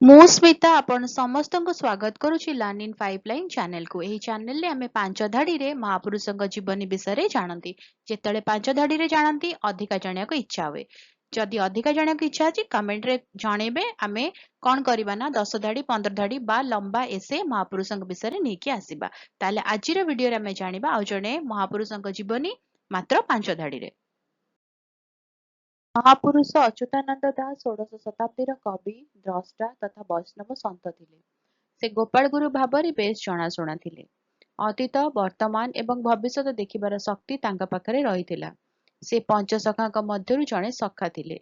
ମୁଁ ସ୍ମିତା ଆପଣ ସମସ୍ତଙ୍କୁ ସ୍ୱାଗତ କରୁଛି ଲର୍ନ ଇନ୍ ପାଇପଲାଇନ୍ ଚ୍ୟାନେଲକୁ। ଏହି ଚ୍ୟାନେଲରେ ଆମେ ପାଞ୍ଚ ଧାଡ଼ିରେ ମହାପୁରୁଷଙ୍କ ଜୀବନୀ ବିଷୟରେ ଜାଣନ୍ତି। ଯେତେବେଳେ ପାଞ୍ଚ ଧାଡ଼ିରେ ଜାଣନ୍ତି ଅଧିକା ଜାଣିବାକୁ ଇଚ୍ଛା ହୁଏ। ଯଦି ଅଧିକା ଜାଣିବାକୁ ଇଚ୍ଛା ଅଛି କମେଣ୍ଟରେ ଜଣେଇବେ। ଆମେ କ'ଣ କରିବା ନା 10 ଧାଡ଼ି 15 ଧାଡ଼ି ବା ଲମ୍ବା ଏସେ ମହାପୁରୁଷଙ୍କ ବିଷୟରେ ନେଇକି ଆସିବା। ତାହେଲେ ଆଜିର ଭିଡ଼ିଓରେ ଆମେ ଜାଣିବା ଆଉ ଜଣେ ମହାପୁରୁଷଙ୍କ ଜୀବନୀ ମାତ୍ର 5 ଧାଡ଼ିରେ। ମହାପୁରୁଷ ଅଚ୍ୟୁତାନନ୍ଦ ଦାସ ଷୋଡ଼ଶ ଶତାବ୍ଦୀର କବି, ଦ୍ରଷ୍ଟା ତଥା ବୈଷ୍ଣବ ସନ୍ଥ ଥିଲେ। ସେ ଗୋପାଳଗୁରୁ ଭାବରେ ବେଶ୍ ଜଣାଶୁଣା ଥିଲେ। ଅତୀତ, ବର୍ତ୍ତମାନ ଏବଂ ଭବିଷ୍ୟତ ଦେଖିବାର ଶକ୍ତି ତାଙ୍କ ପାଖରେ ରହିଥିଲା। ସେ ପଞ୍ଚସଖାଙ୍କ ମଧ୍ୟରୁ ଜଣେ ସଖା ଥିଲେ।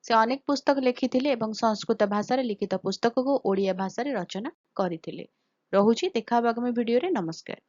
ସେ ଅନେକ ପୁସ୍ତକ ଲେଖିଥିଲେ ଏବଂ ସଂସ୍କୃତ ଭାଷାରେ ଲିଖିତ ପୁସ୍ତକକୁ ଓଡ଼ିଆ ଭାଷାରେ ରଚନା କରିଥିଲେ। ରହୁଛି, ଦେଖା ହବ ଆଗାମୀ ଭିଡ଼ିଓରେ। ନମସ୍କାର।